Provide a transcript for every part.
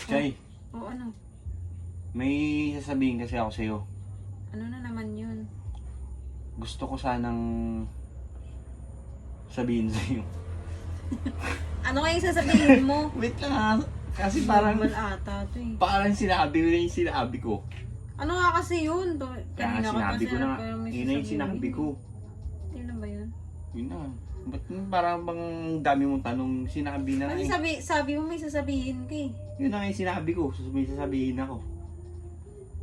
Chay, O ano? may sasabihin kasi ako sa'yo. Ano na naman yun? Gusto ko sanang sabihin sa'yo. Ano kayong sasabihin mo? Wait lang ha. Kasi parang Normal ata ito eh. parang sinabi ko na yung sinabi ko. Ano nga kasi yun? Kaya nga sinabi ko na, yun na yung sinabi ko. Yun na ba yun? Yun na. Ba't parang bang dami mong tanong, sinabi na Ano eh. sabi mo may sasabihin ka eh. Yun na nga yung sinabi ko, may sasabihin ako.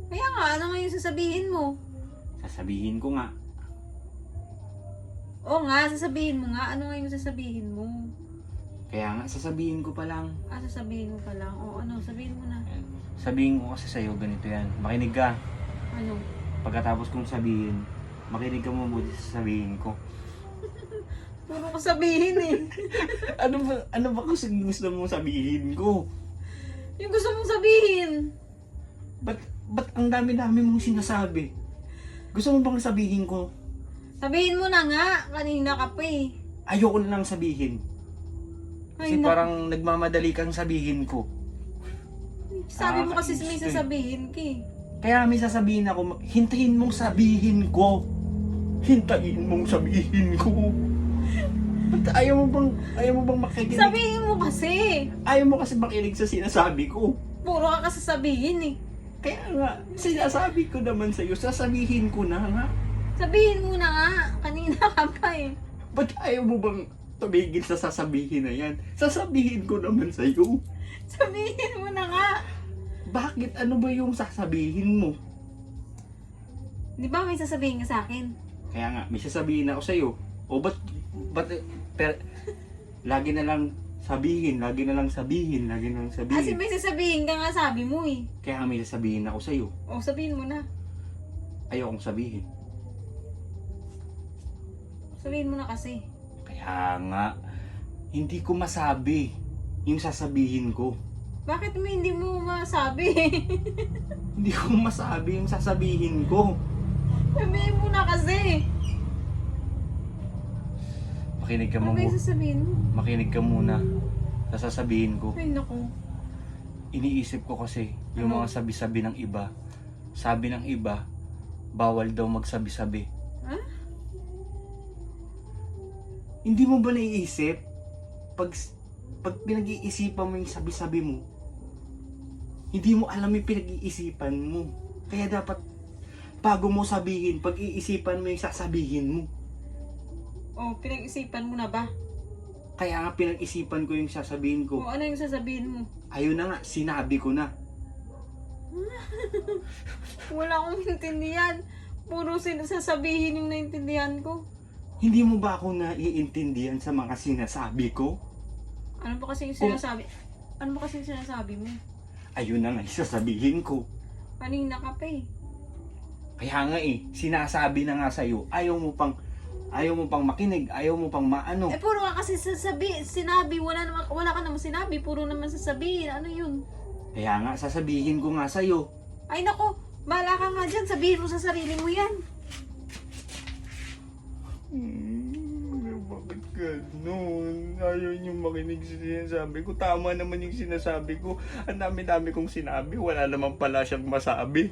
Kaya nga, ano nga yung sasabihin mo? Sasabihin ko nga. Oo nga, sasabihin mo nga. Ano nga yung sasabihin mo? Kaya nga, sasabihin ko pa lang. Sasabihin mo pa lang. O ano, sabihin mo na. Ayan. Sabihin ko kasi sa'yo, ganito yan. Makinig ka. Ano? Pagkatapos kong sabihin, makinig ka mabuti sa sabihin ko. Puro ko sabihin eh. Ano ba kasi gusto mong sabihin ko? Yung gusto mong sabihin. Ba't ang dami-dami mong sinasabi? Gusto mo bang sabihin ko? Sabihin mo na nga. Kanina ka pa eh. Ayoko na lang sabihin. Kasi Ay, naku. parang nagmamadali kang sabihin ko. Sabi mo kasi may Nakakainis to eh. sasabihin ka eh. Kaya may sasabihin ako, hintayin mong sabihin ko. Hintayin mong sabihin ko. Ba't ayaw mo bang makikinig? Sabihin mo kasi. Ayaw mo kasi makinig sa sinasabi ko. Puro ka kasi sabihin eh. Kaya nga, sinasabi ko naman sa'yo, sasabihin ko na nga. Sabihin mo na nga. Kanina ka pa eh. Ba't ayaw mo bang tumigil sa sasabihin na yan? Sasabihin ko naman sa'yo. Sabihin mo na nga. Bakit? Ano ba yung sasabihin mo? Di ba may sasabihin ka sa akin? Kaya nga, may sasabihin ako sa'yo. O ba't lagi na lang sabihin, lagi na lang sabihin, lagi na lang Kasi sabihin. may sasabihin ka nga sabi mo eh. Kaya nga may sasabihin ako sa'yo. O sabihin mo na. Ayokong sabihin. Sabihin mo na kasi. Kaya nga, hindi ko masabi yung sasabihin ko. Bakit mo hindi mo masabi? Hindi ko masabi yung sasabihin ko. Sabihin mo na kasi. Makinig ka Ano ba yung muna. sasabihin mo? Makinig ka muna sa sasabihin ko. Ay naku. Iniisip ko kasi yung Ano? mga sabi-sabi ng iba. Sabi ng iba, bawal daw magsabi-sabi. Ha? Hindi mo ba naiisip? Pag pinag-iisipan mo yung sabi-sabi mo, hindi mo alam yung pinag-iisipan mo. Kaya dapat, bago mo sabihin, pag-iisipan mo yung sasabihin mo. O, pinag-isipan mo na ba? Kaya nga pinag-isipan ko yung sasabihin O, ko. ano yung sasabihin mo? Ayun na nga, sinabi ko na. Wala akong intindihan. Puro sasabihin yung naintindihan ko. Hindi mo ba ako naiintindihan sa mga sinasabi ko? Ano ba kasi yung sinasabi? Ano ba kasi yung sinasabi mo? Ayun na nga, sasabihin ko. Kanina ka pa eh. Kaya nga sinasabi na nga sa'yo, ayaw mo pang makinig, ayaw mo pang maano. Eh puro ka kasi sinabi, wala ka naman sinabi, puro naman sasabihin. Ano yun? Kaya nga, sasabihin ko nga sa'yo. Ay nako, bahala ka nga dyan, sabihin mo sa sarili mo yan. Bakit ganun? Ayaw niyo makinig sa sinasabi ko. Tama naman yung sinasabi ko. Ang dami-dami kong sinabi. Wala naman pala siyang masabi.